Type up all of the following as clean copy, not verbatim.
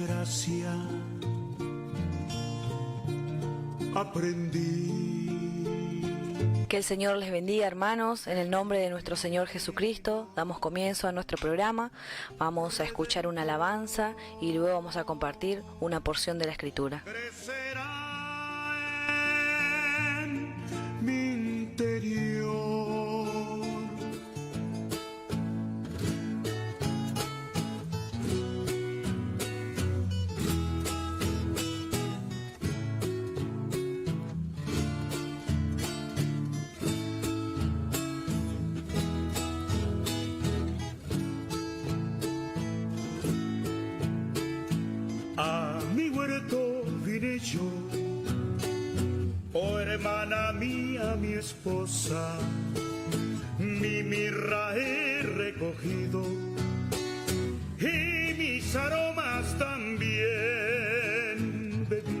gracia aprendí. Que el Señor les bendiga, hermanos. En el nombre de nuestro Señor Jesucristo damos comienzo a nuestro programa. Vamos a escuchar una alabanza y luego vamos a compartir una porción de la Escritura. Crecerá en mi interior a mi huerto vine yo, oh hermana mía, mi esposa, mi mirra he recogido y mis aromas también. Bebí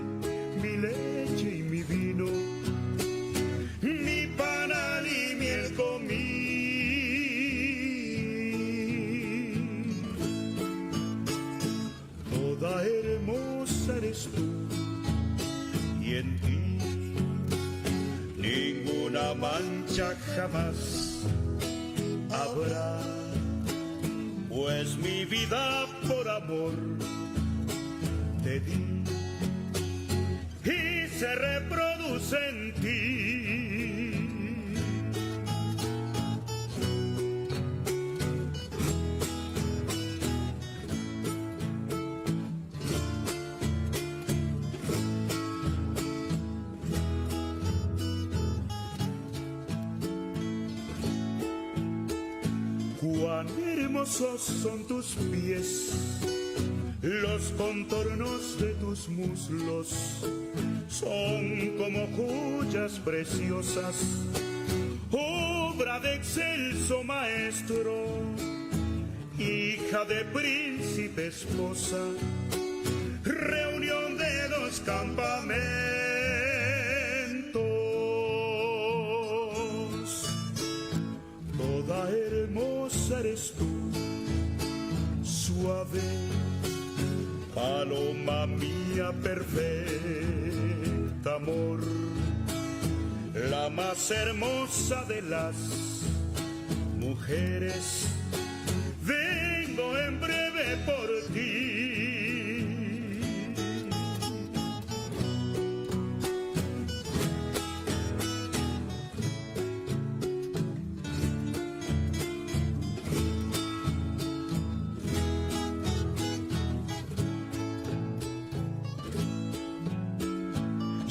mi leche y mi vino, mi panal y miel comí. Toda hermosa eres tú y en ti ninguna mancha jamás habrá, pues mi vida por amor te di y se reproduce en ti. Cuán hermosos son tus pies, los contornos de tus muslos son como joyas preciosas, obra de excelso maestro, hija de príncipe, esposa, reunión de dos campamentos. Toda hermosa eres tú, suave paloma mía, perfecta amor, la más hermosa de las mujeres. Vengo en breve por ti.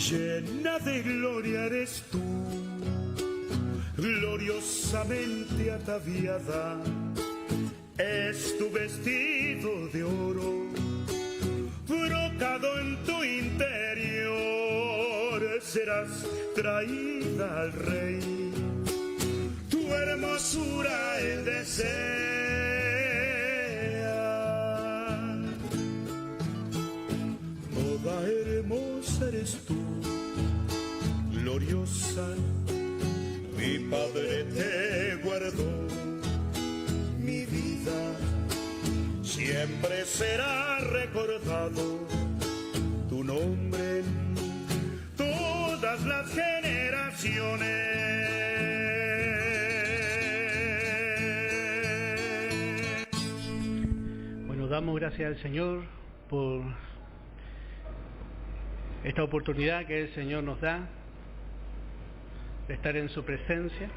Llena de gloria eres tú, gloriosamente ataviada, es tu vestido de oro, brocado en tu interior, serás traída al rey, tu hermosura él desea. Toda hermosa eres tú, gloriosa, mi Padre te guardó, mi vida siempre será recordado tu nombre en todas las generaciones. Bueno, damos gracias al Señor por esta oportunidad que el Señor nos da de estar en su presencia.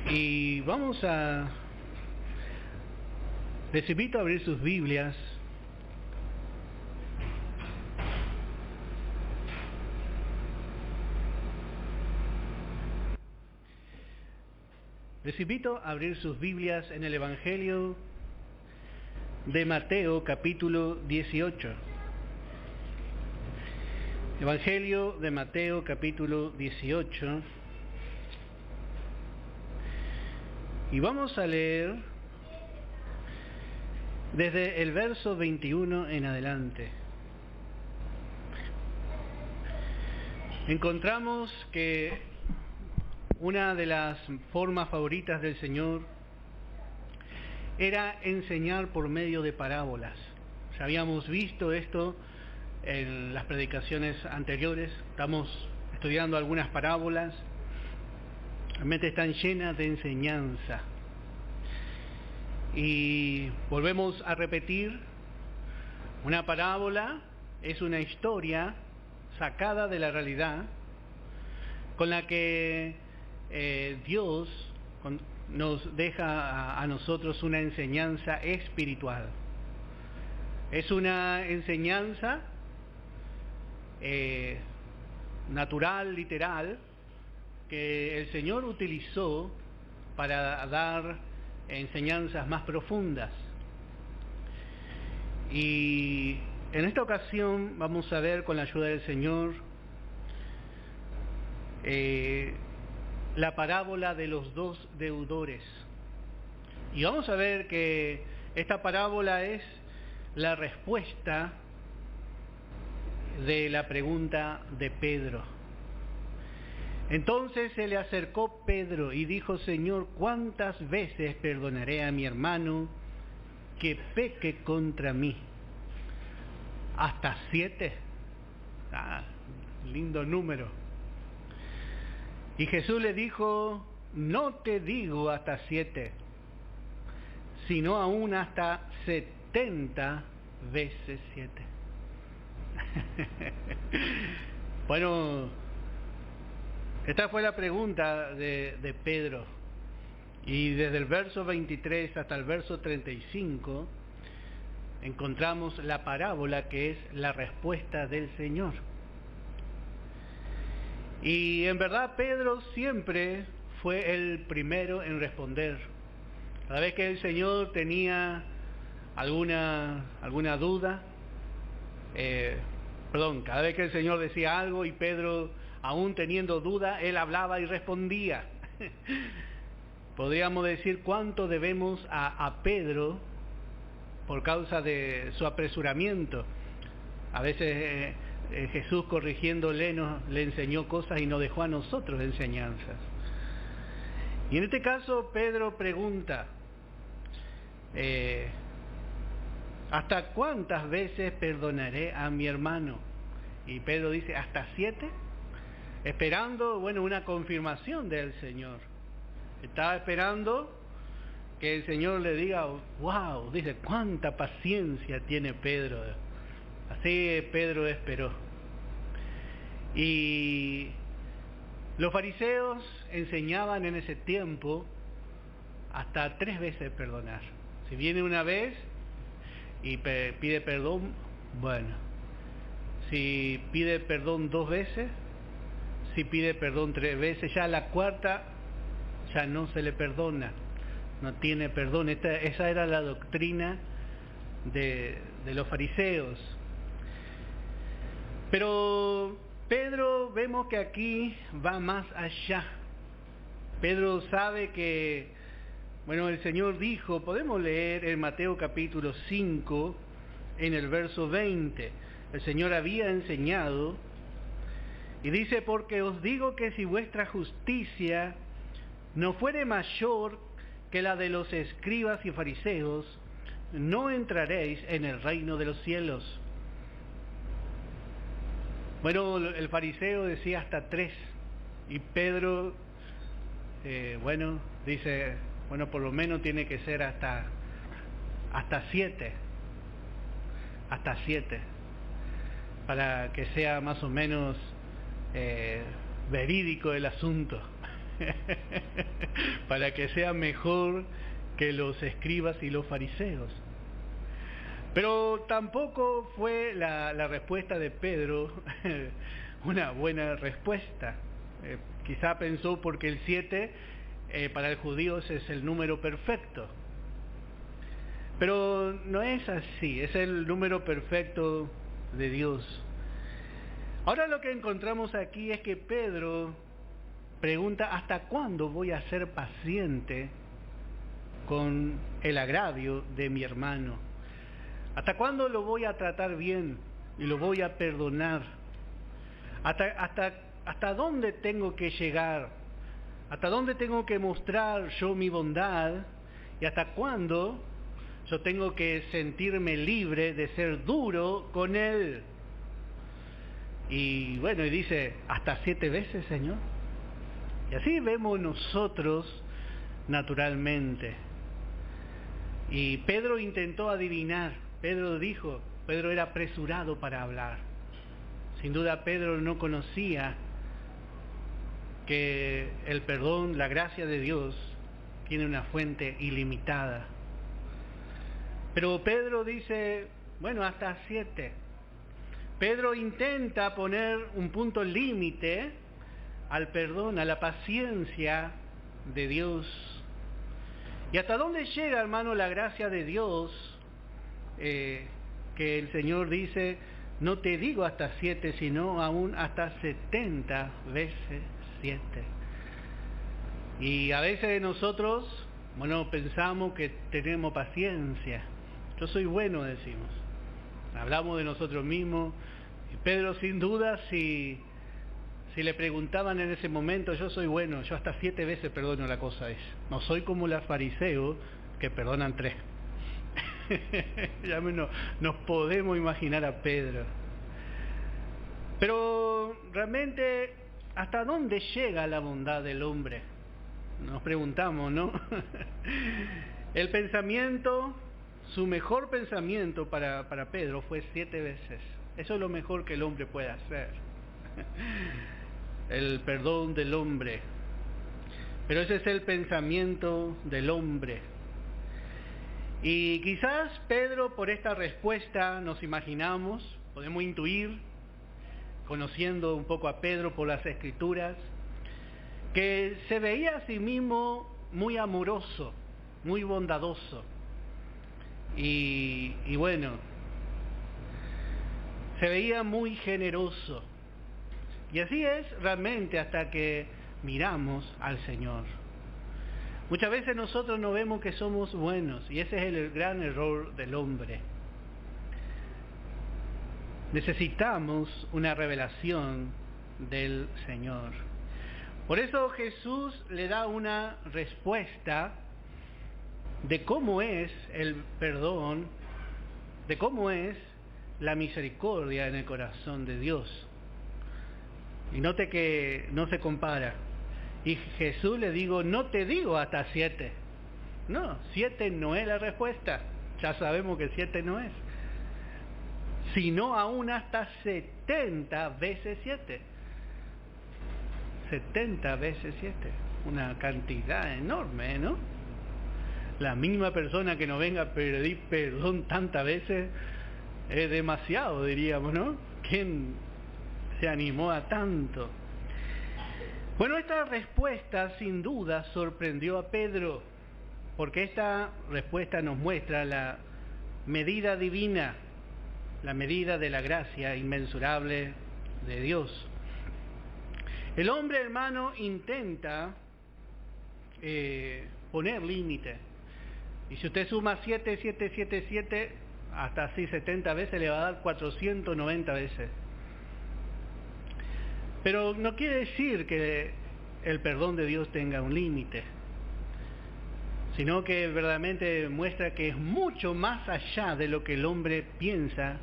Y les invito a abrir sus Biblias en el Evangelio de Mateo capítulo 18. Evangelio de Mateo capítulo 18. Y vamos a leer desde el verso 21 en adelante. Encontramos que una de las formas favoritas del Señor era enseñar por medio de parábolas. Ya habíamos visto esto en las predicaciones anteriores, estamos estudiando algunas parábolas, realmente están llenas de enseñanza. Y volvemos a repetir, una parábola es una historia sacada de la realidad con la que Dios nos deja a nosotros una enseñanza espiritual. Es una enseñanza natural, literal, que el Señor utilizó para dar enseñanzas más profundas. Y en esta ocasión vamos a ver, con la ayuda del Señor, la parábola de los dos deudores. Y vamos a ver que esta parábola es la respuesta de la pregunta de Pedro. Entonces se le acercó Pedro y dijo: Señor, ¿cuántas veces perdonaré a mi hermano que peque contra mí? ¿Hasta 7? Lindo número. Y Jesús le dijo: no te digo hasta 7, sino aún hasta 70 veces 7. Bueno, esta fue la pregunta de Pedro. Y desde el verso 23 hasta el verso 35 encontramos la parábola que es la respuesta del Señor. Y en verdad Pedro siempre fue el primero en responder. Cada vez que el Señor tenía alguna duda, cada vez que el Señor decía algo y Pedro, aún teniendo duda, él hablaba y respondía. Podríamos decir cuánto debemos a Pedro por causa de su apresuramiento. A veces Jesús, corrigiéndole, le enseñó cosas y nos dejó a nosotros enseñanzas. Y en este caso Pedro pregunta: ¿hasta cuántas veces perdonaré a mi hermano? Y Pedro dice: ¿hasta 7? Esperando, una confirmación del Señor. Estaba esperando que el Señor le diga: wow, dice, cuánta paciencia tiene Pedro. Así Pedro esperó. Y los fariseos enseñaban en ese tiempo hasta 3 veces perdonar. Si viene una vez y pide perdón, bueno. Si pide perdón 2 veces, si pide perdón 3 veces, ya la cuarta ya no se le perdona, no tiene perdón. Esa era la doctrina de los fariseos. Pero Pedro, vemos que aquí va más allá. Pedro sabe que, el Señor dijo, podemos leer en Mateo capítulo 5, en el verso 20, el Señor había enseñado, y dice: porque os digo que si vuestra justicia no fuere mayor que la de los escribas y fariseos, no entraréis en el reino de los cielos. El fariseo decía hasta 3, y Pedro, dice, por lo menos tiene que ser hasta 7, hasta 7, para que sea más o menos verídico el asunto, para que sea mejor que los escribas y los fariseos. Pero tampoco fue la respuesta de Pedro una buena respuesta. Quizá pensó porque el 7 para el judío es el número perfecto. Pero no es así, es el número perfecto de Dios. Ahora lo que encontramos aquí es que Pedro pregunta: ¿hasta cuándo voy a ser paciente con el agravio de mi hermano? ¿Hasta cuándo lo voy a tratar bien y lo voy a perdonar? ¿Hasta dónde tengo que llegar? ¿Hasta dónde tengo que mostrar yo mi bondad ¿Y hasta cuándo yo tengo que sentirme libre de ser duro con Él? Y bueno, y dice, ¿hasta 7 veces, Señor? Y así vemos nosotros naturalmente. Y Pedro intentó adivinar. Pedro era apresurado para hablar. Sin duda Pedro no conocía que el perdón, la gracia de Dios, tiene una fuente ilimitada. Pero Pedro dice, bueno, hasta 7. Pedro intenta poner un punto límite al perdón, a la paciencia de Dios. ¿Y hasta dónde llega, hermano, la gracia de Dios? Que el Señor dice, no te digo hasta 7, sino aún hasta 70 veces 7. Y a veces nosotros, bueno, pensamos que tenemos paciencia. Yo soy bueno, decimos. Hablamos de nosotros mismos. Y Pedro, sin duda, si le preguntaban en ese momento, yo soy bueno, yo hasta 7 veces perdono la cosa esa. No soy como los fariseos que perdonan 3. Ya nos podemos imaginar a Pedro. Pero realmente, ¿hasta dónde llega la bondad del hombre? Nos preguntamos, ¿no? El pensamiento, su mejor pensamiento para Pedro fue 7 veces. Eso es lo mejor que el hombre puede hacer. El perdón del hombre. Pero ese es el pensamiento del hombre. Y quizás Pedro, por esta respuesta, nos imaginamos, podemos intuir, conociendo un poco a Pedro por las Escrituras, que se veía a sí mismo muy amoroso, muy bondadoso. Y bueno, se veía muy generoso. Y así es realmente hasta que miramos al Señor. Muchas veces nosotros no vemos que somos buenos, y ese es el gran error del hombre. Necesitamos una revelación del Señor. Por eso Jesús le da una respuesta de cómo es el perdón, de cómo es la misericordia en el corazón de Dios. Y note que no se compara. Y Jesús le digo, no te digo hasta 7. No, 7 no es la respuesta. Ya sabemos que 7 no es. Sino aún hasta 70 veces 7. 70 veces 7. Una cantidad enorme, ¿no? La misma persona que no venga a pedir perdón tantas veces es demasiado, diríamos, ¿no? ¿Quién se animó a tanto? Bueno, esta respuesta sin duda sorprendió a Pedro, porque esta respuesta nos muestra la medida divina, la medida de la gracia inmensurable de Dios. El hombre, hermano, intenta poner límite. Y si usted suma 7, 7, 7, 7, hasta así 70 veces, le va a dar 490 veces. Pero no quiere decir que el perdón de Dios tenga un límite, sino que verdaderamente muestra que es mucho más allá de lo que el hombre piensa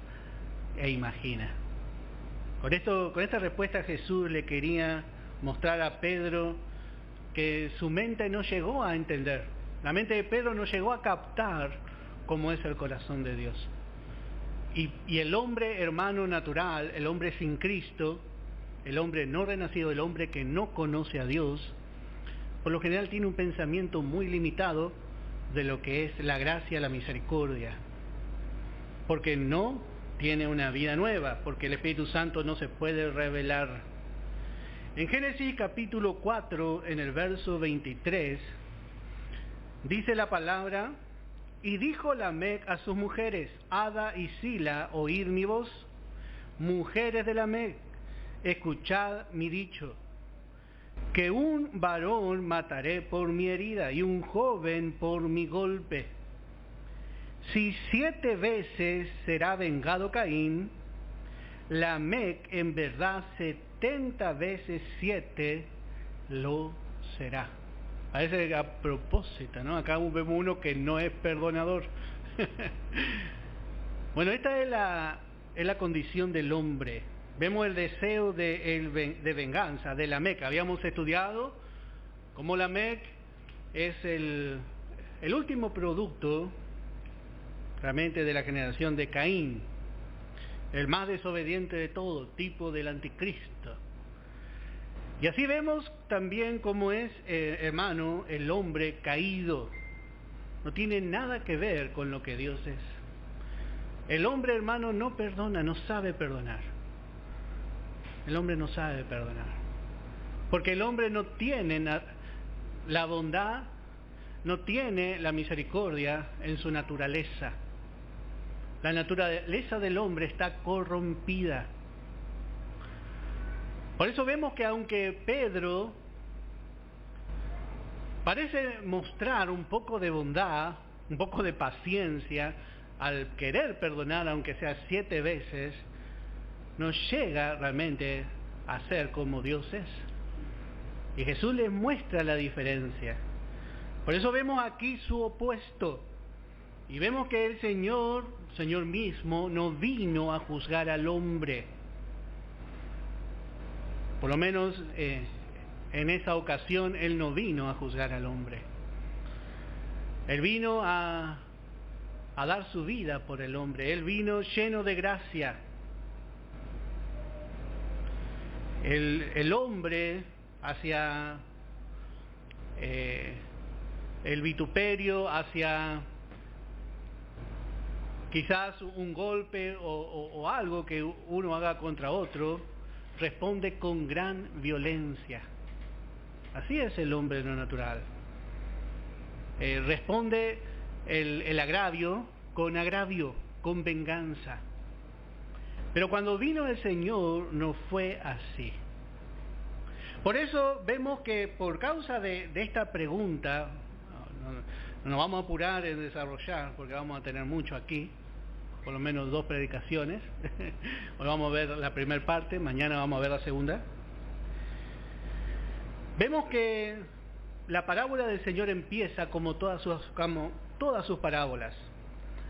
e imagina. Con esta respuesta Jesús le quería mostrar a Pedro que su mente no llegó a entender. La mente de Pedro no llegó a captar cómo es el corazón de Dios. Y el hombre, hermano natural, el hombre sin Cristo, el hombre no renacido, el hombre que no conoce a Dios, por lo general tiene un pensamiento muy limitado de lo que es la gracia, la misericordia. Porque no tiene una vida nueva, porque el Espíritu Santo no se puede revelar. En Génesis capítulo 4, en el verso 23, dice la palabra: y dijo Lamec a sus mujeres, Ada y Sila, oíd mi voz, mujeres de Lamec, escuchad mi dicho, que un varón mataré por mi herida y un joven por mi golpe. Si 7 veces será vengado Caín, Lamec en verdad 70 veces 7 lo será. Parece a propósito, ¿no? Acá vemos uno que no es perdonador. Bueno, esta es la condición del hombre. Vemos el deseo de venganza, de Lamec. Habíamos estudiado cómo Lamec es el último producto realmente de la generación de Caín, el más desobediente de todo, tipo del anticristo. Y así vemos también cómo es, hermano, el hombre caído. No tiene nada que ver con lo que Dios es. El hombre, hermano, no perdona, no sabe perdonar. El hombre no sabe perdonar. Porque el hombre no tiene la bondad, no tiene la misericordia en su naturaleza. La naturaleza del hombre está corrompida. Por eso vemos que aunque Pedro parece mostrar un poco de bondad, un poco de paciencia, al querer perdonar aunque sea 7 veces, no llega realmente a ser como Dios es. Y Jesús les muestra la diferencia. Por eso vemos aquí su opuesto. Y vemos que el Señor mismo, no vino a juzgar al hombre. Por lo menos en esa ocasión Él no vino a juzgar al hombre. Él vino a dar su vida por el hombre. Él vino lleno de gracia. El hombre hacia el vituperio, hacia quizás un golpe o algo que uno haga contra otro, responde con gran violencia. Así es el hombre no natural. Responde el agravio, con venganza. Pero cuando vino el Señor no fue así. Por eso vemos que por causa de esta pregunta, no nos vamos a apurar en desarrollar porque vamos a tener mucho aquí, por lo menos 2 predicaciones. Hoy vamos a ver la primera parte, mañana vamos a ver la segunda. Vemos que la parábola del Señor empieza como todas sus parábolas.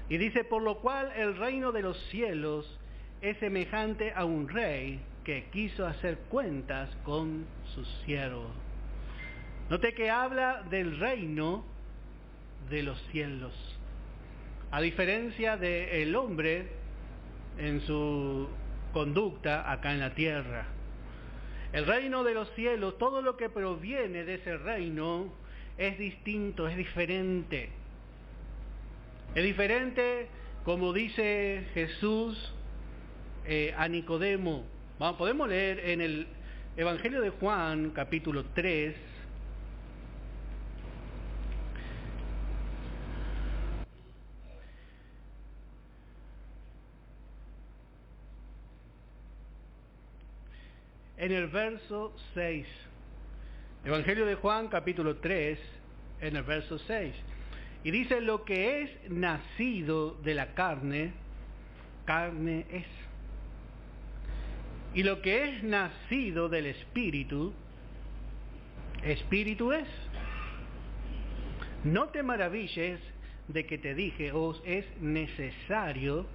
Y dice, por lo cual el reino de los cielos es semejante a un rey que quiso hacer cuentas con sus siervos. Note que habla del reino de los cielos. A diferencia del hombre en su conducta acá en la tierra. El reino de los cielos, todo lo que proviene de ese reino es distinto, es diferente. Es diferente, como dice Jesús a Nicodemo. Podemos leer en el Evangelio de Juan, capítulo 3, en el verso 6. Evangelio de Juan, capítulo 3, en el verso 6. Y dice, lo que es nacido de la carne, carne es. Y lo que es nacido del Espíritu, Espíritu es. No te maravilles de que te dije, os es necesario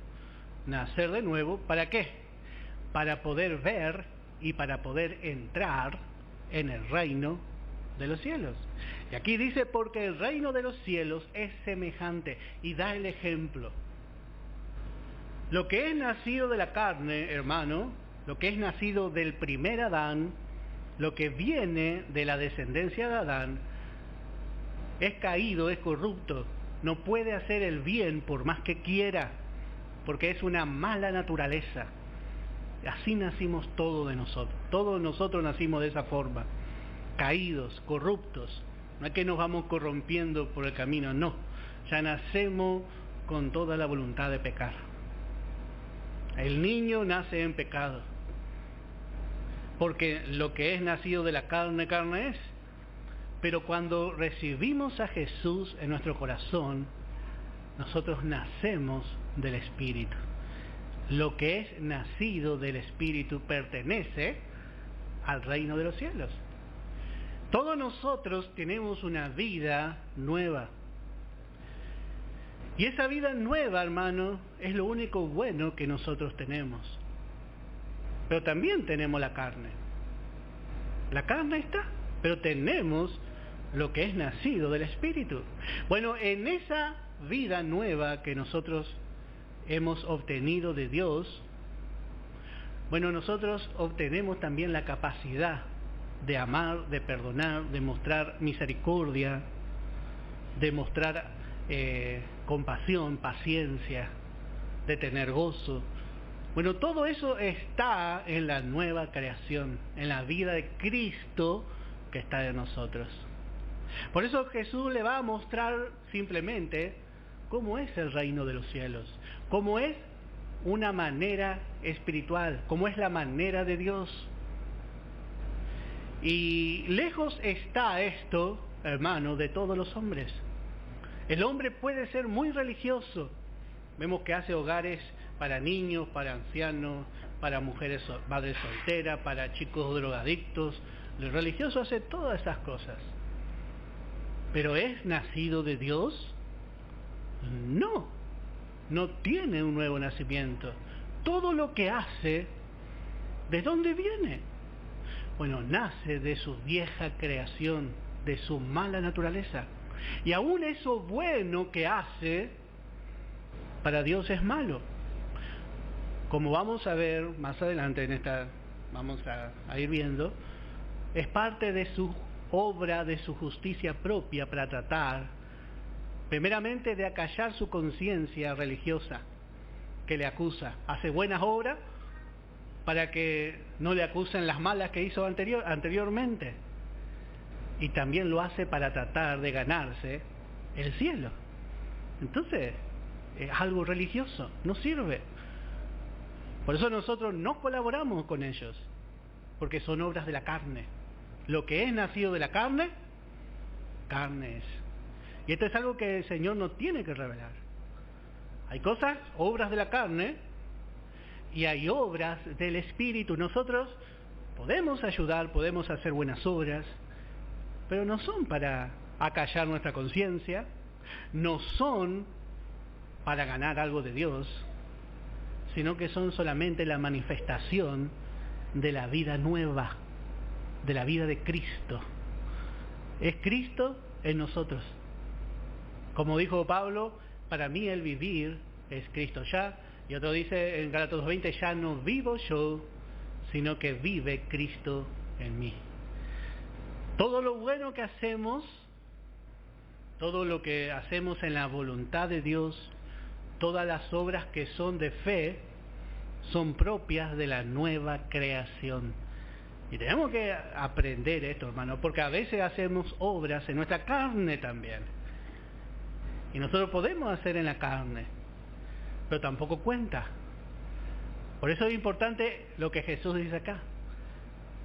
nacer de nuevo. ¿Para qué? Para poder ver y para poder entrar en el reino de los cielos. Y aquí dice, porque el reino de los cielos es semejante, y da el ejemplo. Lo que es nacido de la carne, hermano, lo que es nacido del primer Adán, lo que viene de la descendencia de Adán, es caído, es corrupto, no puede hacer el bien por más que quiera, porque es una mala naturaleza. Así nacimos todos nosotros nacimos de esa forma, caídos, corruptos. No es que nos vamos corrompiendo por el camino, no, ya nacemos con toda la voluntad de pecar. El niño nace en pecado, porque lo que es nacido de la carne, carne es. Pero cuando recibimos a Jesús en nuestro corazón, nosotros nacemos del Espíritu. Lo que es nacido del Espíritu pertenece al reino de los cielos. Todos nosotros tenemos una vida nueva. Y esa vida nueva, hermano, es lo único bueno que nosotros tenemos. Pero también tenemos la carne. La carne está, pero tenemos lo que es nacido del Espíritu. Bueno, en esa vida nueva que nosotros hemos obtenido de Dios, bueno, nosotros obtenemos también la capacidad de amar, de perdonar, de mostrar misericordia, de mostrar compasión, paciencia, de tener gozo. Bueno, todo eso está en la nueva creación, en la vida de Cristo que está en nosotros. Por eso Jesús le va a mostrar simplemente cómo es el reino de los cielos, cómo es una manera espiritual, cómo es la manera de Dios. Y lejos está esto, hermano, de todos los hombres. El hombre puede ser muy religioso. Vemos que hace hogares para niños, para ancianos, para mujeres, madres solteras, para chicos drogadictos. El religioso hace todas esas cosas. ¿Pero es nacido de Dios? No, no tiene un nuevo nacimiento. Todo lo que hace, ¿de dónde viene? Bueno, nace de su vieja creación, de su mala naturaleza. Y aún eso bueno que hace, para Dios es malo. Como vamos a ver más adelante vamos a ir viendo, es parte de su obra, de su justicia propia para tratar, primeramente, de acallar su conciencia religiosa que le acusa. Hace buenas obras para que no le acusen las malas que hizo anteriormente. Y también lo hace para tratar de ganarse el cielo. Entonces, es algo religioso, no sirve. Por eso nosotros no colaboramos con ellos, porque son obras de la carne. Lo que es nacido de la carne, carne es. Y esto es algo que el Señor no tiene que revelar. Hay cosas, obras de la carne, y hay obras del Espíritu. Nosotros podemos ayudar, podemos hacer buenas obras, pero no son para acallar nuestra conciencia, no son para ganar algo de Dios, sino que son solamente la manifestación de la vida nueva, de la vida de Cristo. Es Cristo en nosotros. Como dijo Pablo, para mí el vivir es Cristo ya. Y otro dice en Gálatas 2:20, ya no vivo yo, sino que vive Cristo en mí. Todo lo bueno que hacemos, todo lo que hacemos en la voluntad de Dios, todas las obras que son de fe, son propias de la nueva creación. Y tenemos que aprender esto, hermano, porque a veces hacemos obras en nuestra carne también. Y nosotros podemos hacer en la carne, pero tampoco cuenta. Por eso es importante lo que Jesús dice acá.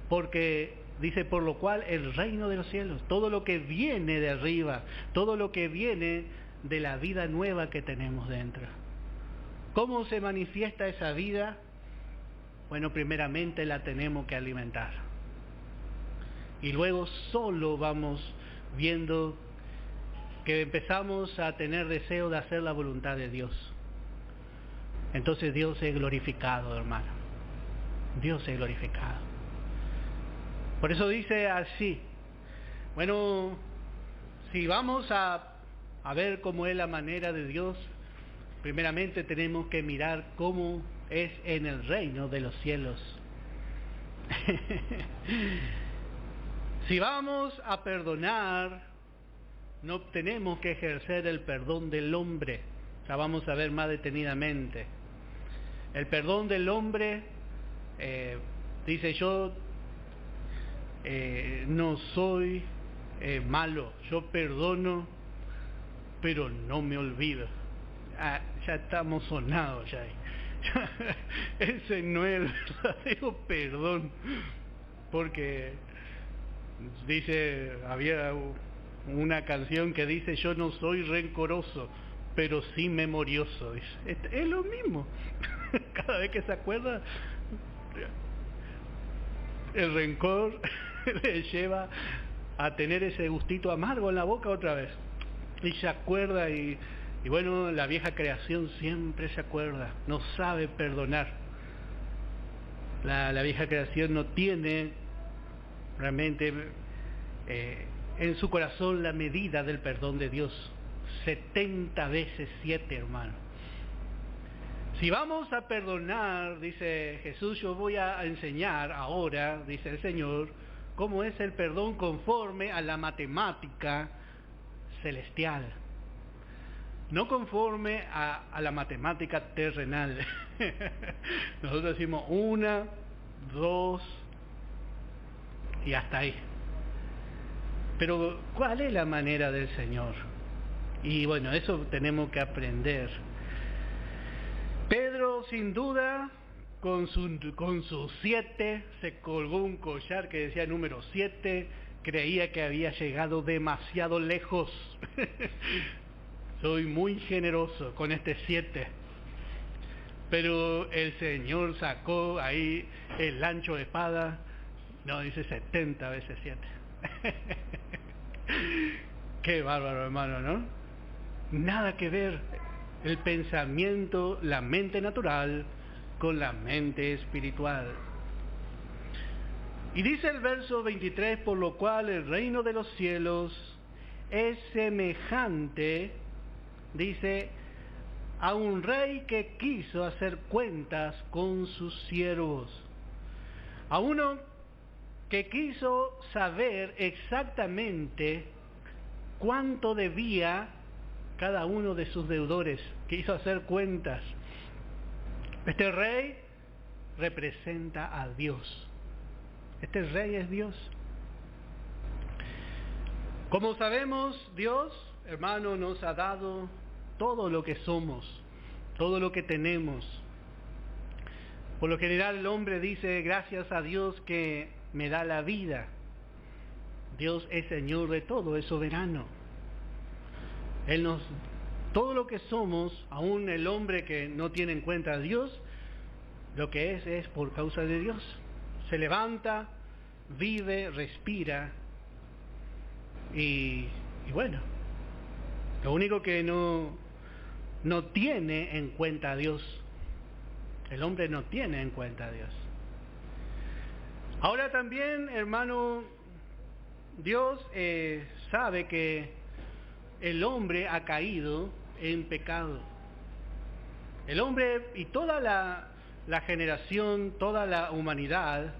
Porque dice, por lo cual el reino de los cielos, todo lo que viene de arriba, todo lo que viene de la vida nueva que tenemos dentro. ¿Cómo se manifiesta esa vida? Bueno, primeramente la tenemos que alimentar. Y luego solo vamos viendo que empezamos a tener deseo de hacer la voluntad de Dios. Entonces Dios es glorificado, hermano. Dios es glorificado. Por eso dice así. Bueno, si vamos a ver cómo es la manera de Dios, primeramente tenemos que mirar cómo es en el reino de los cielos. Si vamos a perdonar, no tenemos que ejercer el perdón del hombre. Ya vamos a ver más detenidamente. El perdón del hombre, dice, yo no soy malo, yo perdono, pero no me olvido. Ya estamos sonados ya. Ese no es el verdadero perdón, porque dice, había una canción que dice, yo no soy rencoroso, pero sí memorioso. Dice, es lo mismo. Cada vez que se acuerda, el rencor le lleva a tener ese gustito amargo en la boca otra vez. Y se acuerda y bueno, la vieja creación siempre se acuerda, no sabe perdonar. La vieja creación no tiene realmente en su corazón la medida del perdón de Dios. 70 veces 7, hermano. Si vamos a perdonar, dice Jesús, yo voy a enseñar ahora, dice el Señor, cómo es el perdón conforme a la matemática celestial. No conforme a la matemática terrenal. Nosotros decimos 1, 2 y hasta ahí. Pero ¿cuál es la manera del Señor? Y bueno, eso tenemos que aprender. Pedro, sin duda, con sus 7, se colgó un collar que decía número 7, creía que había llegado demasiado lejos. Soy muy generoso con este 7. Pero el Señor sacó ahí el ancho de espada, no, dice 70 veces 7. Qué bárbaro, hermano, ¿no? Nada que ver el pensamiento, la mente natural con la mente espiritual. Y dice el verso 23, por lo cual el reino de los cielos es semejante, dice, a un rey que quiso hacer cuentas con sus siervos. A uno que quiso saber exactamente cuánto debía cada uno de sus deudores, quiso hacer cuentas. Este rey representa a Dios. Este rey es Dios. Como sabemos, Dios, hermano, nos ha dado todo lo que somos, todo lo que tenemos. Por lo general el hombre dice, gracias a Dios que me da la vida. Dios es Señor de todo, es soberano. Todo lo que somos, aún el hombre que no tiene en cuenta a Dios, lo que es por causa de Dios. Se levanta, vive, respira y bueno, lo único que no tiene en cuenta a Dios, el hombre no tiene en cuenta a Dios. Ahora también, hermano, Dios sabe que el hombre ha caído en pecado. El hombre y toda la generación, toda la humanidad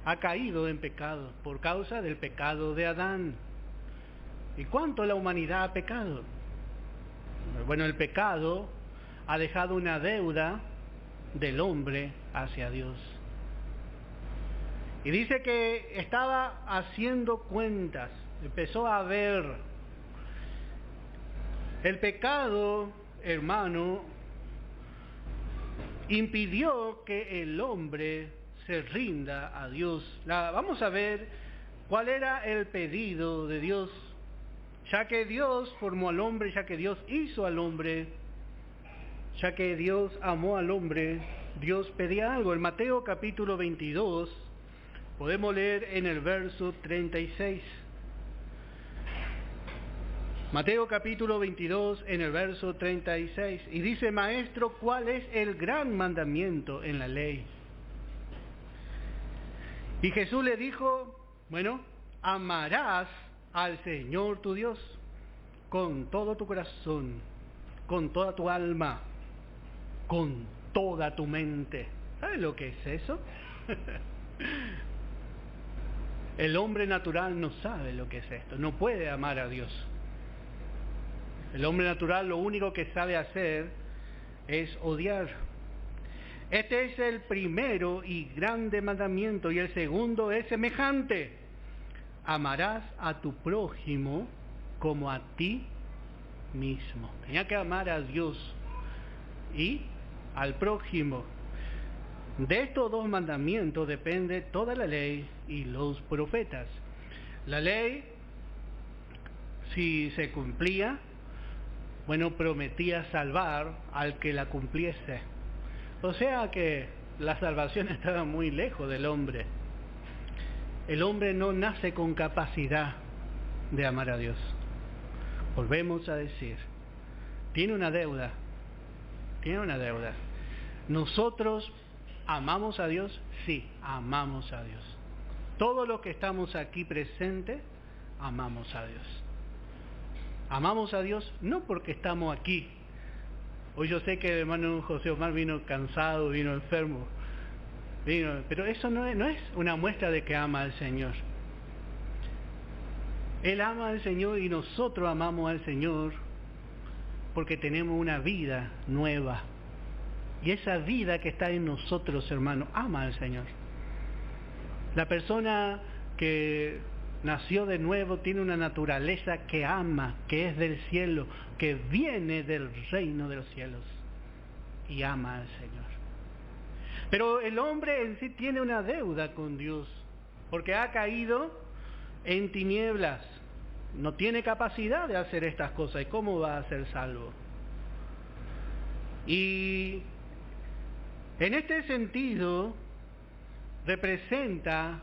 ha caído en pecado por causa del pecado de Adán. ¿Y cuánto la humanidad ha pecado? Bueno, el pecado ha dejado una deuda del hombre hacia Dios. Y dice que estaba haciendo cuentas, empezó a ver. El pecado, hermano, impidió que el hombre se rinda a Dios. Vamos a ver cuál era el pedido de Dios. Ya que Dios formó al hombre, ya que Dios hizo al hombre, ya que Dios amó al hombre, Dios pedía algo. En Mateo capítulo 22, podemos leer en el verso 36. Mateo capítulo 22 en el verso 36. Y dice, Maestro, ¿cuál es el gran mandamiento en la ley? Y Jesús le dijo, bueno, amarás al Señor tu Dios con todo tu corazón, con toda tu alma, con toda tu mente. ¿Sabes lo que es eso? El hombre natural no sabe lo que es esto, no puede amar a Dios. El hombre natural lo único que sabe hacer es odiar. Este es el primero y grande mandamiento, y el segundo es semejante. Amarás a tu prójimo como a ti mismo. Tenía que amar a Dios y al prójimo. De estos dos mandamientos depende toda la ley y los profetas. La ley, si se cumplía, bueno, prometía salvar al que la cumpliese. O sea que la salvación estaba muy lejos del hombre. el hombre no nace con capacidad de amar a Dios. Volvemos a decir, tiene una deuda. ¿Nosotros amamos a Dios? Sí, amamos a Dios. Todos los que estamos aquí presentes, amamos a Dios. Amamos a Dios no porque estamos aquí. Hoy yo sé que el hermano José Omar vino cansado, vino enfermo, pero eso no es una muestra de que ama al Señor. Él ama al Señor y nosotros amamos al Señor porque tenemos una vida nueva. Y esa vida que está en nosotros, hermano, ama al Señor. La persona que nació de nuevo tiene una naturaleza que ama, que es del cielo, que viene del reino de los cielos y ama al Señor. Pero el hombre en sí tiene una deuda con Dios, porque ha caído en tinieblas, no tiene capacidad de hacer estas cosas. ¿Y cómo va a ser salvo? Y en este sentido representa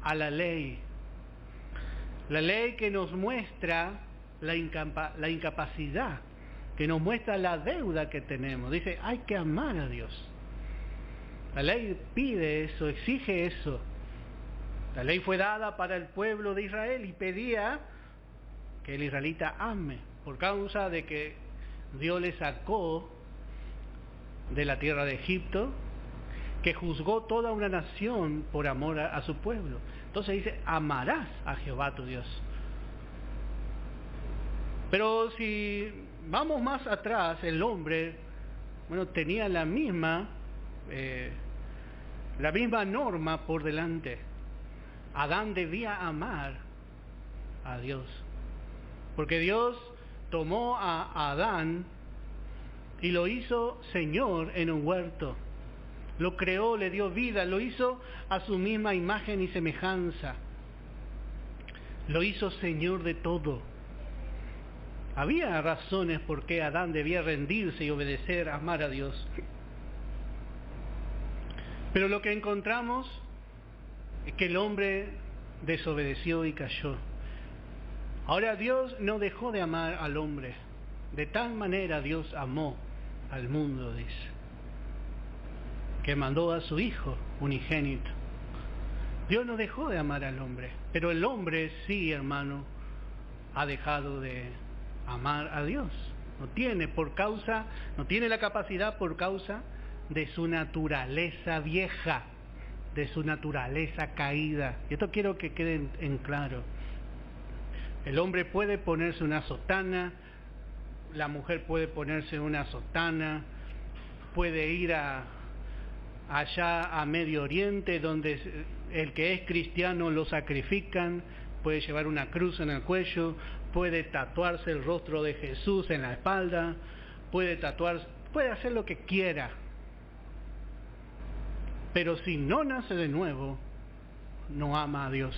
a la ley que nos muestra la incapacidad, que nos muestra la deuda que tenemos. Dice, hay que amar a Dios. La ley pide eso, exige eso. La ley fue dada para el pueblo de Israel y pedía que el israelita ame, por causa de que Dios le sacó de la tierra de Egipto, que juzgó toda una nación por amor a su pueblo. Entonces dice, amarás a Jehová tu Dios. Pero si vamos más atrás, el hombre, tenía la misma norma por delante. Adán debía amar a Dios, porque Dios tomó a Adán y lo hizo Señor en un huerto. Lo creó, le dio vida, lo hizo a su misma imagen y semejanza. Lo hizo Señor de todo. Había razones por qué Adán debía rendirse y obedecer, amar a Dios. Pero lo que encontramos es que el hombre desobedeció y cayó. Ahora Dios no dejó de amar al hombre. De tal manera Dios amó al mundo, dice, que mandó a su Hijo unigénito. Tiene Dios no dejó de amar al hombre, pero el hombre sí, hermano, ha dejado de amar a Dios. No tiene la capacidad por causa de su naturaleza vieja, de su naturaleza caída. Y esto quiero que quede en claro. El hombre puede ponerse una sotana, la mujer puede ponerse una sotana, puede ir allá a Medio Oriente, donde el que es cristiano lo sacrifican, puede llevar una cruz en el cuello, puede tatuarse el rostro de Jesús en la espalda, puede hacer lo que quiera. Pero si no nace de nuevo, no ama a Dios.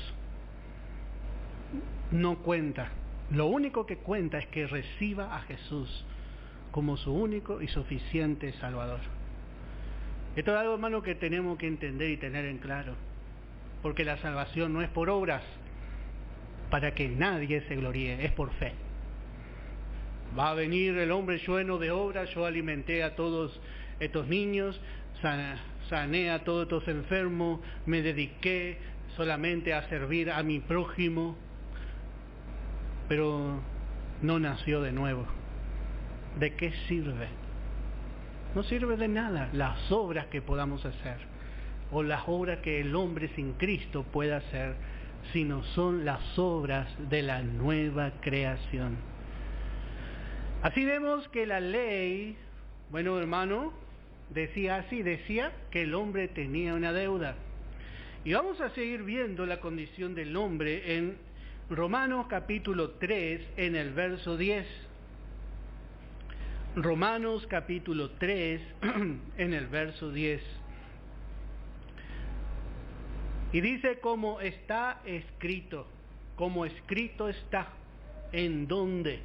No cuenta. Lo único que cuenta es que reciba a Jesús como su único y suficiente Salvador. Esto es algo, hermano, que tenemos que entender y tener en claro. Porque la salvación no es por obras, para que nadie se gloríe, es por fe. Va a venir el hombre lleno de obras, yo alimenté a todos estos niños, sané a todos estos enfermos, me dediqué solamente a servir a mi prójimo, pero no nació de nuevo. ¿De qué sirve? No sirve de nada las obras que podamos hacer, o las obras que el hombre sin Cristo pueda hacer, sino son las obras de la nueva creación. Así vemos que la ley, bueno, hermano, decía que el hombre tenía una deuda. Y vamos a seguir viendo la condición del hombre en Romanos capítulo 3, en el verso 10. Romanos capítulo 3, en el verso 10. Y dice, como está escrito, como escrito está, ¿en dónde?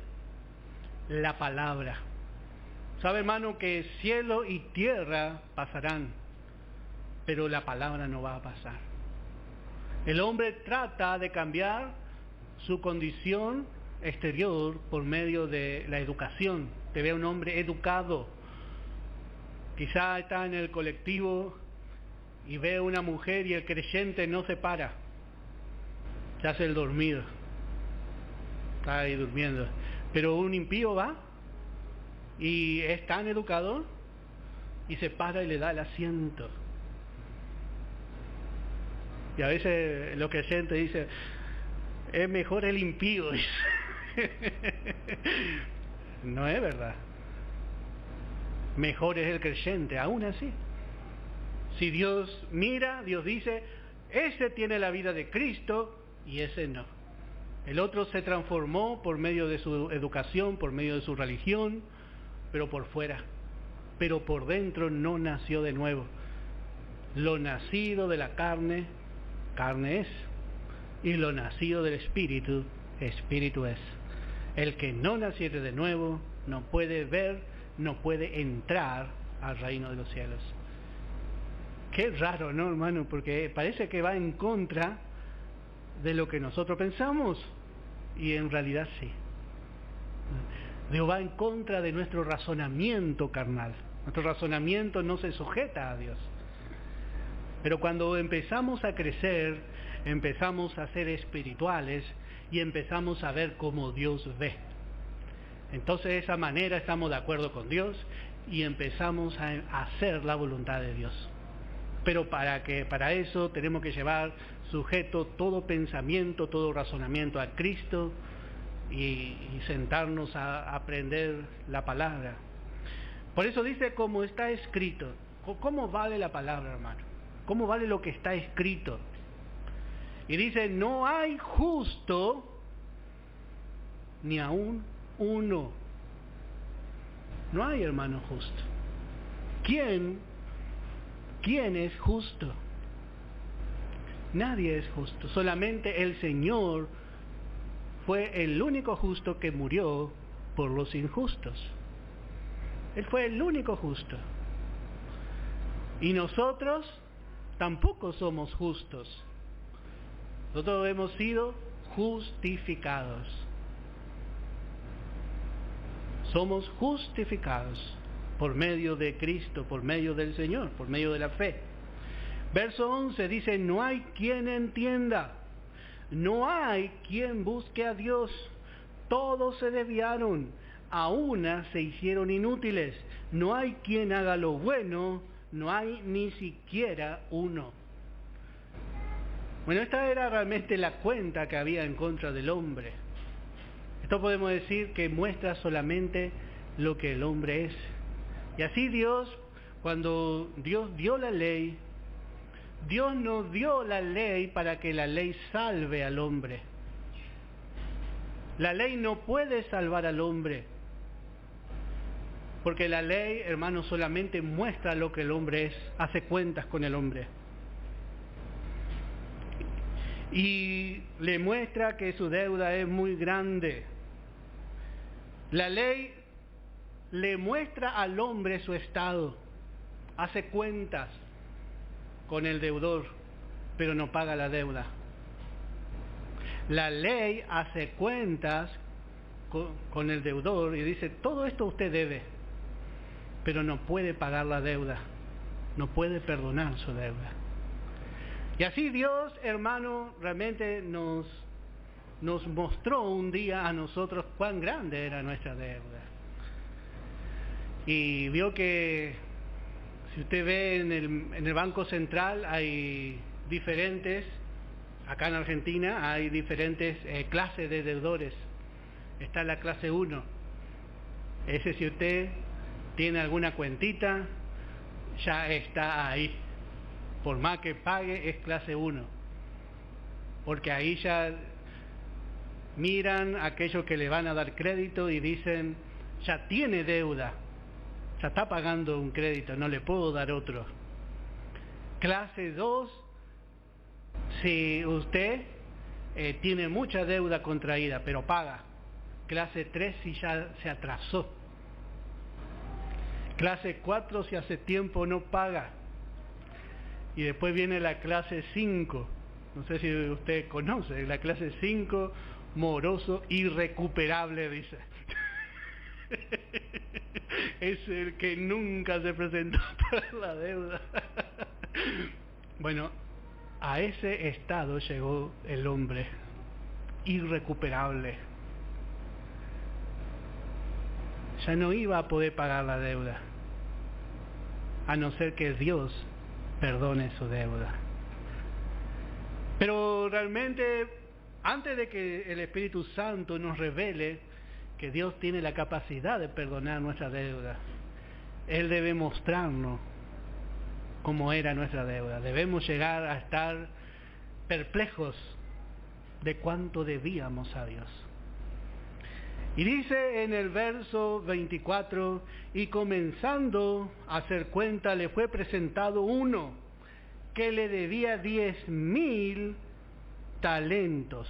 La palabra. ¿Sabe, hermano, que cielo y tierra pasarán, pero la palabra no va a pasar? El hombre trata de cambiar su condición exterior por medio de la educación. Te ve un hombre educado. Quizá está en el colectivo y ve a una mujer y el creyente no se para. Se hace el dormido. Está ahí durmiendo. Pero un impío va y es tan educador y se para y le da el asiento. Y a veces los creyentes dicen, es mejor el impío. No es verdad. Mejor es el creyente, aún así. Si Dios mira, Dios dice, ese tiene la vida de Cristo y ese no. El otro se transformó por medio de su educación, por medio de su religión, pero por fuera. Pero por dentro no nació de nuevo. Lo nacido de la carne, carne es. Y lo nacido del Espíritu, Espíritu es. El que no naciere de nuevo no puede ver, no puede entrar al reino de los cielos. Qué raro, ¿no, hermano? Porque parece que va en contra de lo que nosotros pensamos, y en realidad sí. Dios va en contra de nuestro razonamiento carnal. Nuestro razonamiento no se sujeta a Dios. Pero cuando empezamos a crecer, empezamos a ser espirituales y empezamos a ver como Dios ve. Entonces de esa manera estamos de acuerdo con Dios y empezamos a hacer la voluntad de Dios. Pero para eso tenemos que llevar sujeto todo pensamiento, todo razonamiento a Cristo y sentarnos a aprender la palabra. Por eso dice, como está escrito. ¿Cómo vale la palabra, hermano? ¿Cómo vale lo que está escrito? Y dice, no hay justo ni aún uno. No hay hermano justo. ¿Quién es justo? Nadie es justo. Solamente el Señor fue el único justo que murió por los injustos. Él fue el único justo. Y nosotros tampoco somos justos. Nosotros hemos sido justificados. Somos justificados por medio de Cristo, por medio del Señor, por medio de la fe. Verso 11 dice, no hay quien entienda, no hay quien busque a Dios, todos se desviaron, a una se hicieron inútiles, no hay quien haga lo bueno, no hay ni siquiera uno. Bueno, esta era realmente la cuenta que había en contra del hombre. Esto podemos decir que muestra solamente lo que el hombre es. Y así Dios, cuando Dios dio la ley, Dios no dio la ley para que la ley salve al hombre. La ley no puede salvar al hombre. Porque la ley, hermano, solamente muestra lo que el hombre es, hace cuentas con el hombre. Y le muestra que su deuda es muy grande. La ley le muestra al hombre su estado, hace cuentas con el deudor, pero no paga la deuda. La ley hace cuentas con el deudor y dice, todo esto usted debe, pero no puede pagar la deuda, no puede perdonar su deuda. Y así Dios, hermano, realmente nos mostró un día a nosotros cuán grande era nuestra deuda. Y vio que, si usted ve en el Banco Central hay diferentes, acá en Argentina hay diferentes clases de deudores. Está la clase 1. Ese, si usted tiene alguna cuentita, ya está ahí. Por más que pague, es clase 1. Porque ahí ya miran a aquellos que le van a dar crédito y dicen, ya tiene deuda, ya está pagando un crédito, no le puedo dar otro. Clase 2, si usted tiene mucha deuda contraída, pero paga. Clase 3, si ya se atrasó. Clase 4, si hace tiempo no paga. Y después viene la clase 5, No sé si usted conoce, la clase 5, moroso irrecuperable, dice. Es el que nunca se presentó para la deuda. Bueno, a ese estado llegó el hombre, irrecuperable. Ya no iba a poder pagar la deuda, a no ser que Dios perdone su deuda. Pero realmente, antes de que el Espíritu Santo nos revele que Dios tiene la capacidad de perdonar nuestra deuda, Él debe mostrarnos cómo era nuestra deuda. Debemos llegar a estar perplejos de cuánto debíamos a Dios. Y dice en el verso 24, y comenzando a hacer cuenta, le fue presentado uno que le debía 10,000 talentos.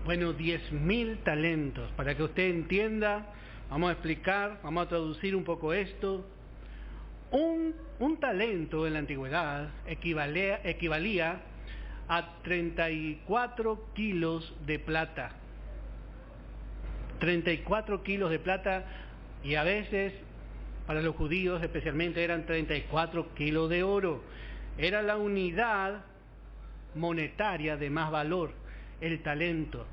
Bueno, 10,000 talentos. Para que usted entienda, vamos a explicar, vamos a traducir un poco esto. Un talento en la antigüedad equivalía a 34 kilos de plata. 34 kilos de plata, y a veces para los judíos especialmente eran 34 kilos de oro. Era la unidad monetaria de más valor, el talento.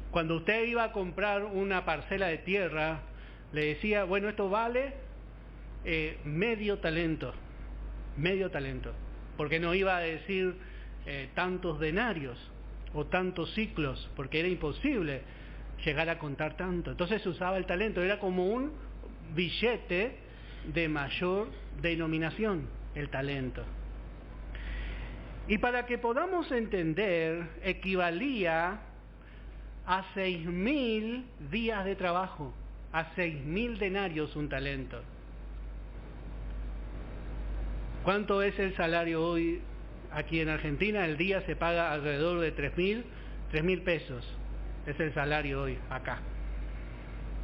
Cuando usted iba a comprar una parcela de tierra, le decía, bueno, esto vale medio talento, porque no iba a decir tantos denarios o tantos ciclos, porque era imposible llegar a contar tanto. Entonces se usaba el talento, era como un billete de mayor denominación, el talento. Y para que podamos entender, equivalía a 6,000 días de trabajo, a 6,000 denarios un talento. ¿Cuánto es el salario hoy aquí en Argentina? El día se paga alrededor de 3,000 pesos. Es el salario hoy acá.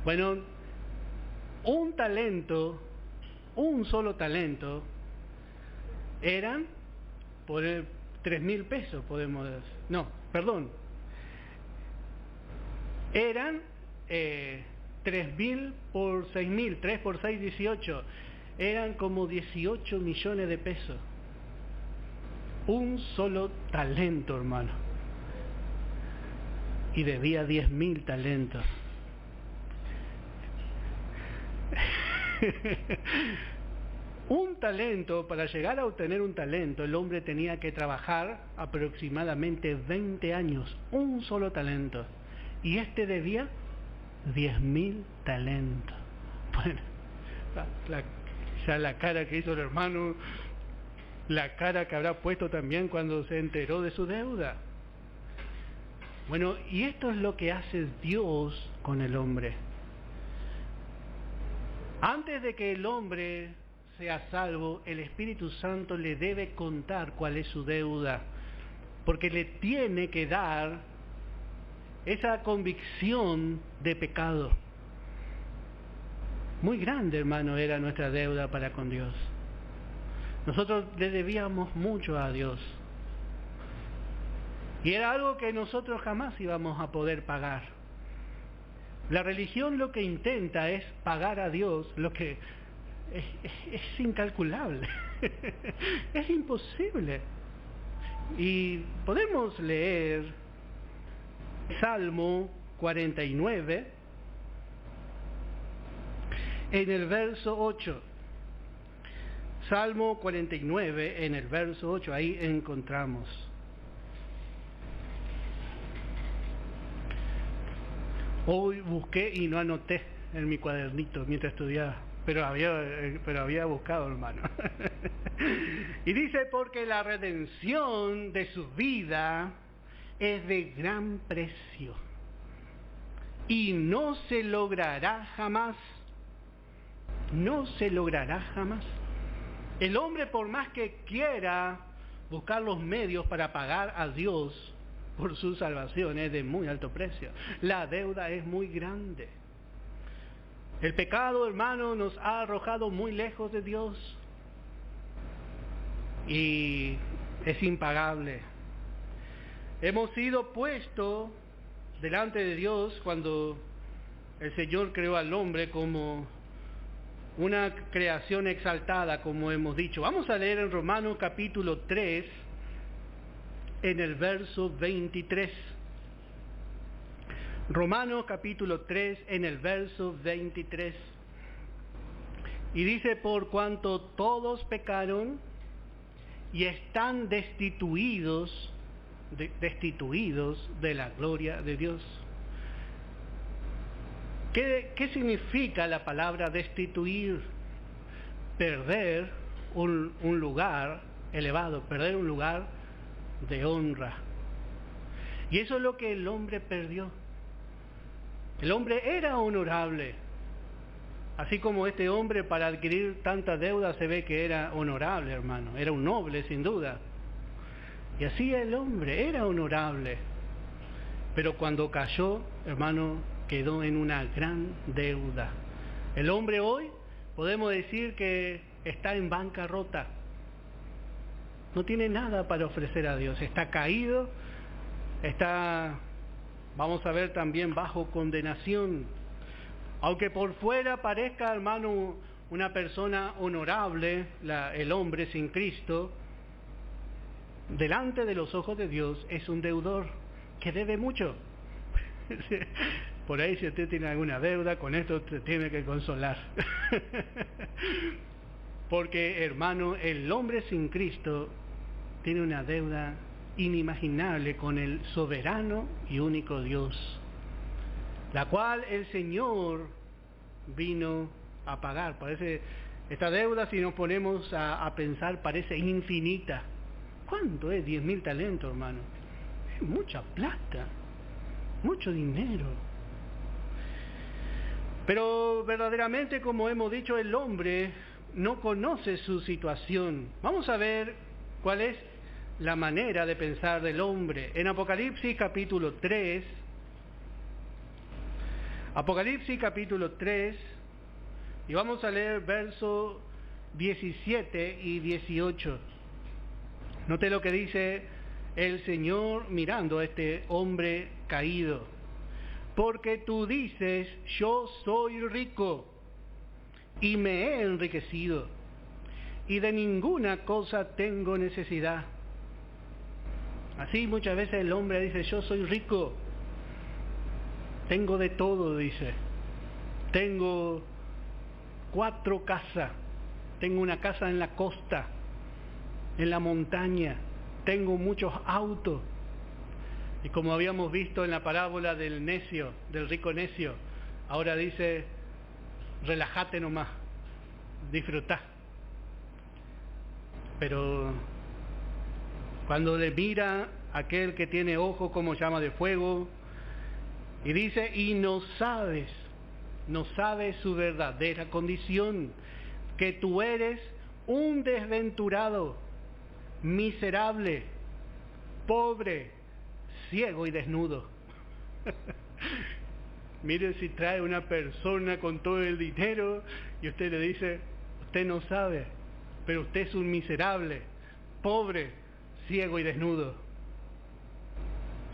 Bueno, un talento, un solo talento, eran por 3,000 pesos, podemos decir. No, perdón. Eran 3,000 por 6,000, 3 por 6, 18. Eran como 18 millones de pesos. Un solo talento, hermano. Y debía 10,000 talentos. Un talento, para llegar a obtener un talento, el hombre tenía que trabajar aproximadamente 20 años, un solo talento. Y este debía 10,000 talentos. Bueno, ya la cara que hizo el hermano, la cara que habrá puesto también cuando se enteró de su deuda. Bueno, y esto es lo que hace Dios con el hombre. Antes de que el hombre sea salvo, el Espíritu Santo le debe contar cuál es su deuda, porque le tiene que dar esa convicción de pecado. Muy grande, hermano, era nuestra deuda para con Dios. Nosotros le debíamos mucho a Dios. Y era algo que nosotros jamás íbamos a poder pagar. La religión lo que intenta es pagar a Dios lo que es incalculable. Es imposible. Y podemos leer Salmo 49 en el verso 8. Salmo 49 en el verso 8, ahí encontramos. Hoy busqué y no anoté en mi cuadernito mientras estudiaba, pero había buscado, hermano. Y dice, porque la redención de su vida es de gran precio y no se logrará jamás. No se logrará jamás. El hombre, por más que quiera buscar los medios para pagar a Dios por su salvación, es de muy alto precio. La deuda es muy grande. El pecado, hermano, nos ha arrojado muy lejos de Dios. Y es impagable. Hemos sido puestos delante de Dios cuando el Señor creó al hombre como una creación exaltada, como hemos dicho. Vamos a leer en Romanos capítulo 3, en el verso 23. Romanos capítulo 3, en el verso 23. Y dice, por cuanto todos pecaron y están destituidos de la gloria de Dios. ¿Qué significa la palabra destituir? Perder un lugar elevado, perder un lugar de honra. Y eso es lo que el hombre perdió. El hombre era honorable. Así como este hombre, para adquirir tanta deuda, se ve que era honorable, hermano. Era un noble, sin duda. Y así el hombre era honorable. Pero cuando cayó, hermano, quedó en una gran deuda. El hombre hoy, podemos decir que está en bancarrota. No tiene nada para ofrecer a Dios. Está caído, está, vamos a ver, también bajo condenación. Aunque por fuera parezca, hermano, una persona honorable, el hombre sin Cristo, delante de los ojos de Dios es un deudor que debe mucho. Por ahí, si usted tiene alguna deuda, con esto te tiene que consolar. Porque, hermano, el hombre sin Cristo tiene una deuda inimaginable con el soberano y único Dios, la cual el Señor vino a pagar. Parece, esta deuda, si nos ponemos a pensar, parece infinita. ¿Cuánto es 10.000 talentos, hermano? Es mucha plata, mucho dinero. Pero verdaderamente, como hemos dicho, el hombre no conoce su situación. Vamos a ver cuál es la manera de pensar del hombre. En Apocalipsis capítulo 3, y vamos a leer versos 17 y 18. Note lo que dice el Señor mirando a este hombre caído. Porque tú dices, yo soy rico y me he enriquecido y de ninguna cosa tengo necesidad. Así muchas veces el hombre dice, yo soy rico, tengo de todo, dice. Tengo 4 casas, tengo una casa en la costa, en la montaña, tengo muchos autos. Y como habíamos visto en la parábola del necio, del rico necio, ahora dice, relájate nomás, disfrutá. Pero cuando le mira aquel que tiene ojos como llama de fuego, y dice, y no sabes su verdadera condición, que tú eres un desventurado, miserable, pobre, ciego y desnudo. Mire, si trae una persona con todo el dinero y usted le dice, usted no sabe, pero usted es un miserable, pobre, ciego y desnudo.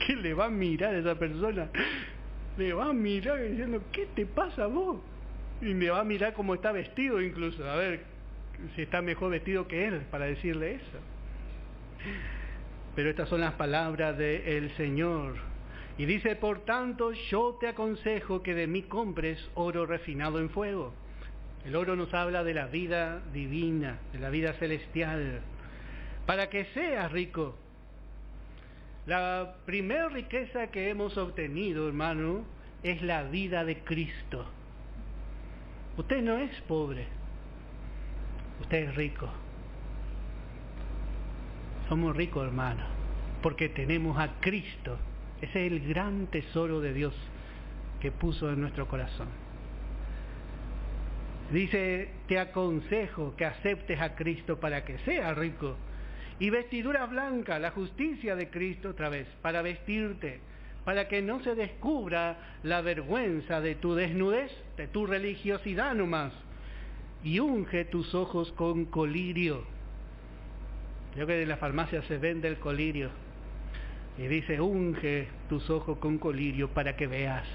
¿Qué le va a mirar a esa persona? Le va a mirar diciendo, ¿qué te pasa a vos? Y le va a mirar cómo está vestido incluso, a ver si está mejor vestido que él para decirle eso. Pero estas son las palabras del Señor. Y dice, por tanto, yo te aconsejo que de mí compres oro refinado en fuego. El oro nos habla de la vida divina, de la vida celestial, para que seas rico. La primera riqueza que hemos obtenido, hermano, es la vida de Cristo. Usted no es pobre, usted es rico. Somos ricos, hermano, porque tenemos a Cristo. Ese es el gran tesoro de Dios que puso en nuestro corazón. Dice, te aconsejo que aceptes a Cristo para que seas rico. Y vestidura blanca, la justicia de Cristo otra vez, para vestirte, para que no se descubra la vergüenza de tu desnudez, de tu religiosidad nomás. Y unge tus ojos con colirio. Yo que en la farmacia se vende el colirio y dice, unge tus ojos con colirio para que veas.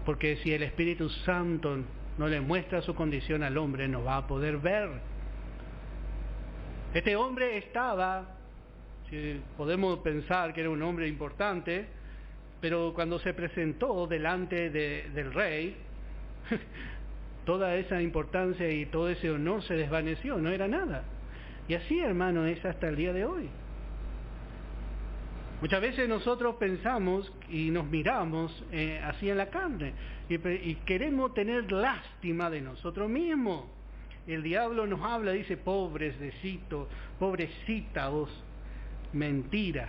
Porque si el Espíritu Santo no le muestra su condición al hombre, no va a poder ver. Este hombre estaba, si podemos pensar que era un hombre importante, pero cuando se presentó delante del rey, toda esa importancia y todo ese honor se desvaneció, no era nada. Y así, hermano, es hasta el día de hoy. Muchas veces nosotros pensamos y nos miramos así en la carne y queremos tener lástima de nosotros mismos. El diablo nos habla, dice, pobrecito, pobrecita vos. Mentira.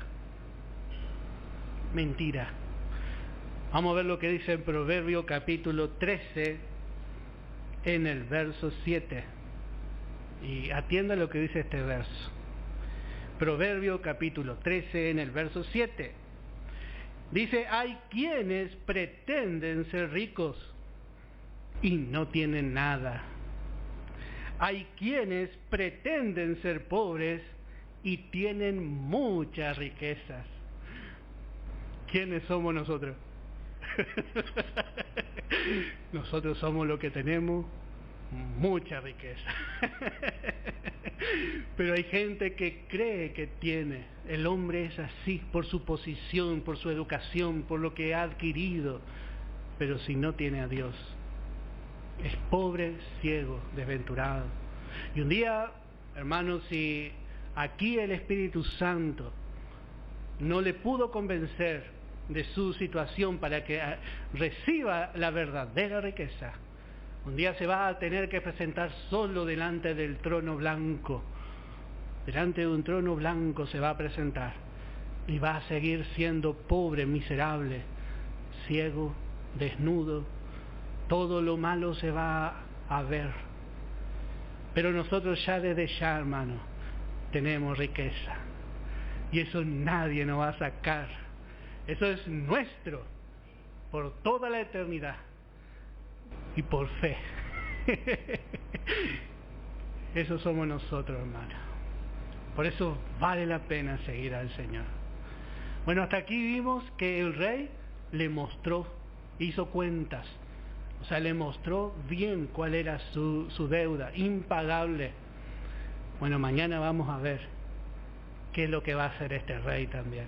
Mentira. Vamos a ver lo que dice en Proverbio capítulo 13, en el verso 7. Y atienda lo que dice este verso. Proverbio capítulo 13, en el verso 7. Dice, hay quienes pretenden ser ricos y no tienen nada. Hay quienes pretenden ser pobres y tienen muchas riquezas. ¿Quiénes somos nosotros? Nosotros somos los que tenemos mucha riqueza. Pero hay gente que cree que tiene. El hombre es así por su posición, por su educación, por lo que ha adquirido. Pero si no tiene a Dios, es pobre, ciego, desventurado. Y un día, hermanos, si aquí el Espíritu Santo no le pudo convencer de su situación para que reciba la verdadera riqueza, un día se va a tener que presentar solo delante del trono blanco. Delante de un trono blanco se va a presentar y va a seguir siendo pobre, miserable, ciego, desnudo. Todo lo malo se va a ver. Pero nosotros ya desde ya, hermano, tenemos riqueza. Y eso nadie nos va a sacar. Eso es nuestro por toda la eternidad y por fe. Eso somos nosotros, hermano. Por eso vale la pena seguir al Señor. Bueno, hasta aquí vimos que el rey le mostró, hizo cuentas. O sea, le mostró bien cuál era su deuda, impagable. Bueno, mañana vamos a ver qué es lo que va a hacer este rey también.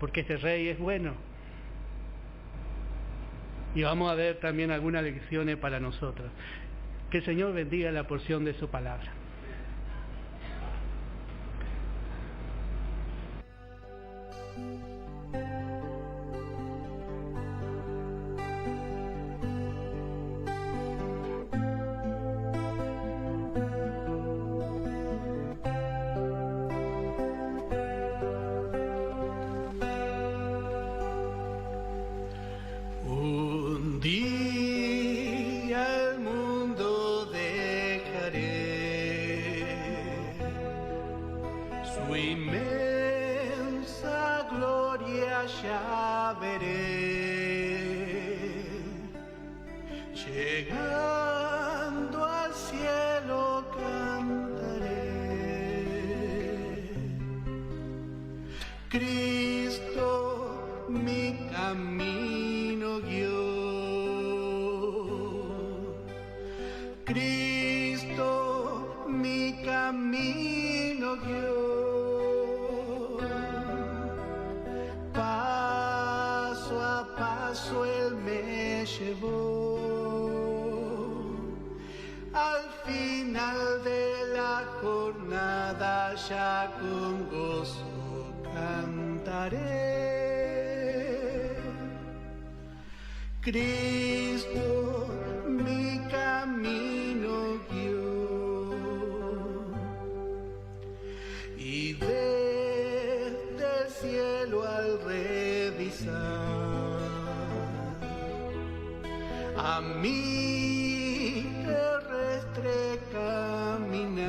Porque este rey es bueno. Y vamos a ver también algunas lecciones para nosotros. Que el Señor bendiga la porción de su palabra. Un día el mundo dejaré, su inmensa gloria ya veré, llegando al cielo cantaré. Cristo mi camino guió, Cristo mi camino guió, paso a paso Él me llevó, al final de la jornada ya con gozo cantaré. Cristo mi camino guió, y desde el cielo al revisar a mi terrestre caminar,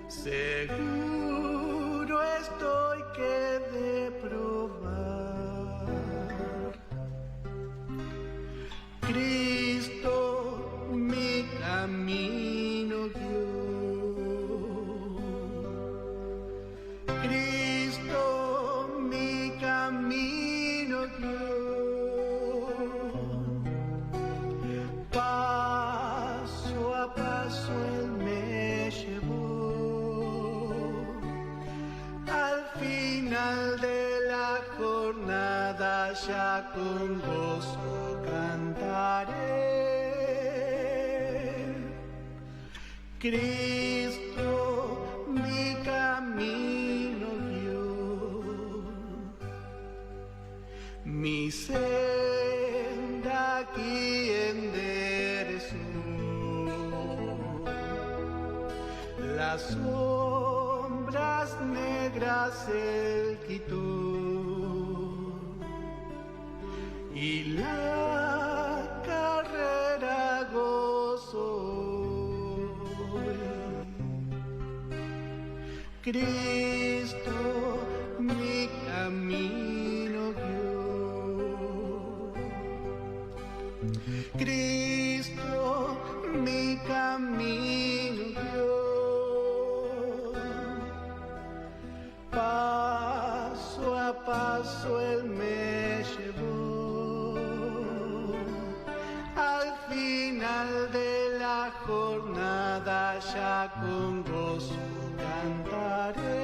seguro estoy que de probar Cristo mi camino guió. Cristo mi camino guió, paso a paso Él me llevó, al final de la jornada ya con gozo cantaré. Cristo mi camino guió, mi senda aquí enderezó, las sombras negras Él quitó y la carrera gozó. Cristo mi camino guió, Cristo mi camino guió, paso a paso Él me llevó, al final de la jornada ya con gozo cantaré.